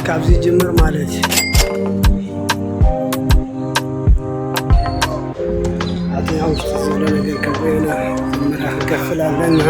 ካብዚ ጅምር ማለት አጥያ ውስጥ ዘሎ ነገር ከበይና መጀመሪያ ክንከፍል ኣለና።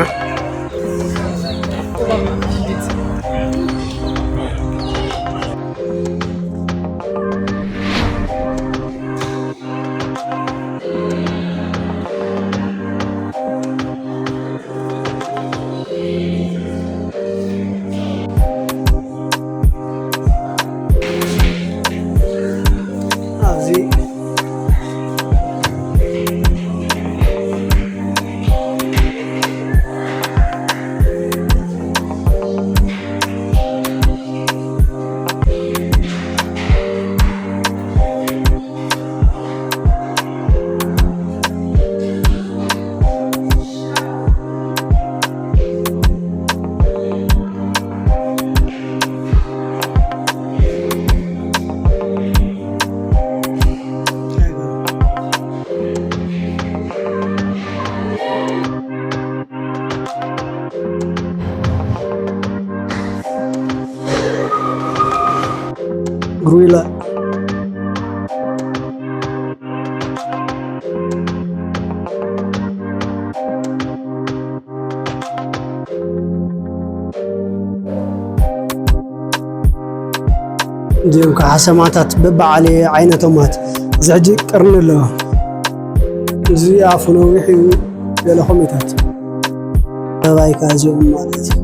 ግሩላ እዚኦም ከዓ ሓሰማታት በበዓል ዓይነቶማት እዚ ሕጂ ቅርኒ ኣለዎ። እዚ ኣፉ ነዊሕ እዩ ገለ ኸመይታት ተባይካ እዚኦም ማለት እዩ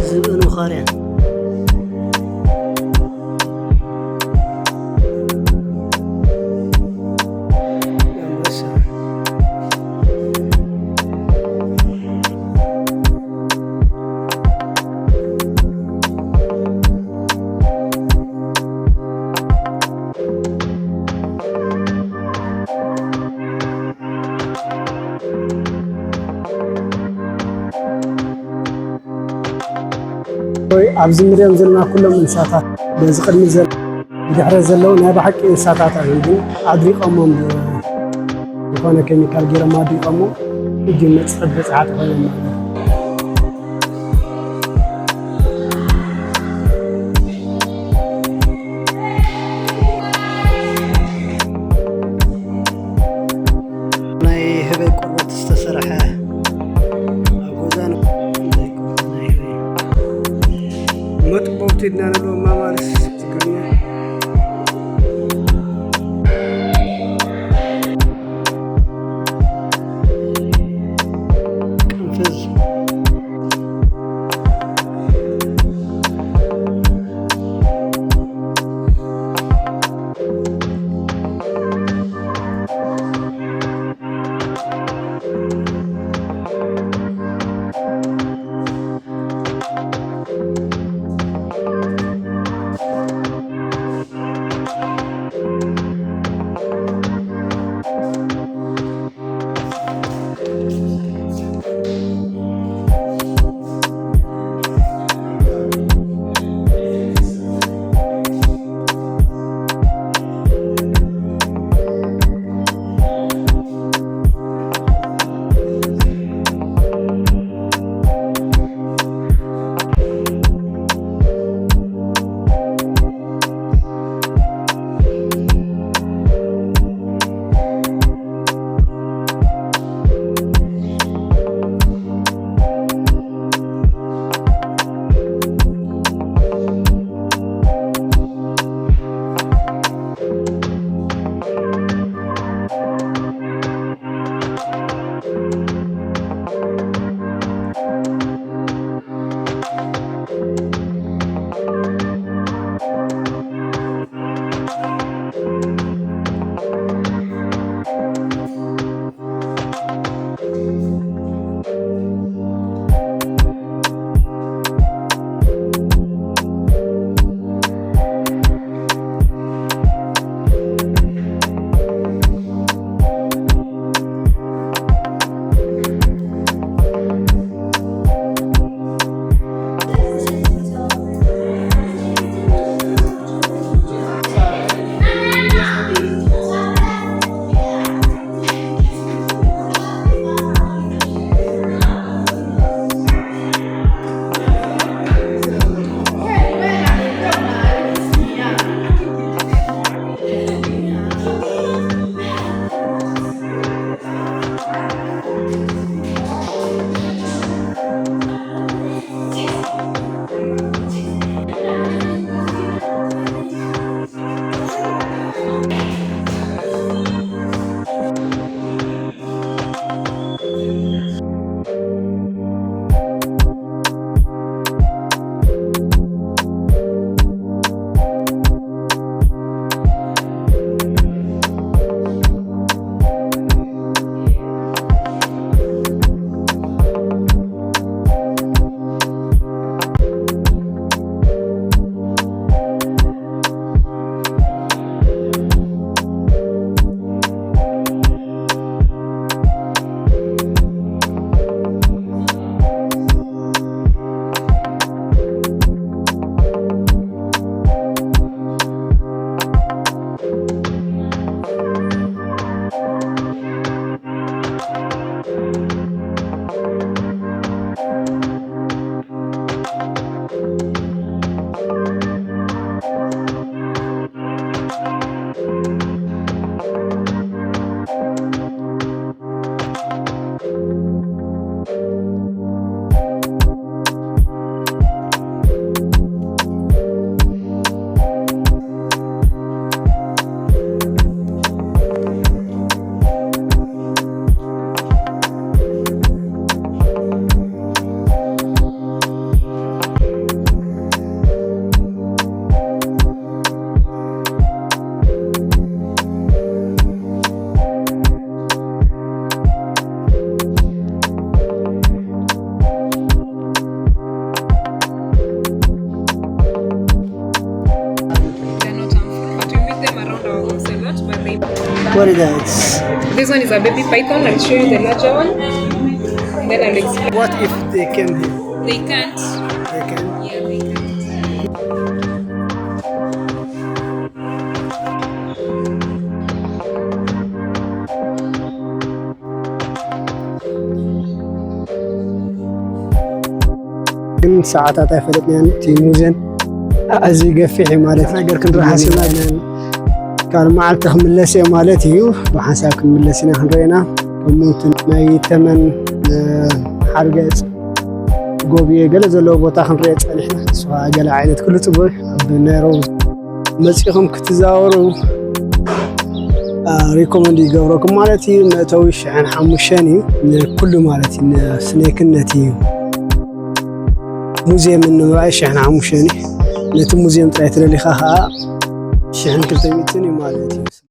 ዝብኑ ኻርያን ኣብዚ ንሪኦም ዘለና ኩሎም እንስሳታት በዚ ቅድሚት ዘሎ ብድሕሪት ዘለዉ ናይ ብሓቂ እንስሳታት እዮም፣ ግን ኣድሪቖሞም ዝኾነ ኬሚካል ገይሮም ኣድሪቖሞም እጂ መፅፈት በፅሓት ኮይኖም ማለት እዩ። ናይ ህበይ ቆርበት ዝተሰርሐ መጥቦት ይናነሎ ማማለስ ትግርኛ ቅንፍዝ What is that? This one is a baby python. I'll show you the larger one. Then I'll explain. What if they came here? They can't. They can. Yeah, they can't. ግን ሰዓታት አይፈለጥን እቲ ሙዝየም ኣዝዩ ገፊሕ ማለት ነገር ክንርኢ ሓሲብና ካብ መዓልቲ ክምለስ እየ ማለት እዩ ብሓንሳብ ክምለስ ኢና ክንሪአና ከምኡት ናይ ተመን ሓርገፅ ጎብየ ገለ ዘለዎ ቦታ ክንሪኦ ፀኒሕና ንስኻ ገለ ዓይነት ኩሉ ፅቡቅ ብነይሮም መፂኹም ክትዛወሩ ሪኮመንድ ይገብረኩም ማለት እዩ መእተዊ 15 እዩ ኩሉ ማለት እዩ ስኔክነት እዩ ሙዚየም ንምርኣይ 15 ነቲ ሙዚየም ጥራይ ትደሊኻ ከዓ 1200 እዩ ማለት እዩ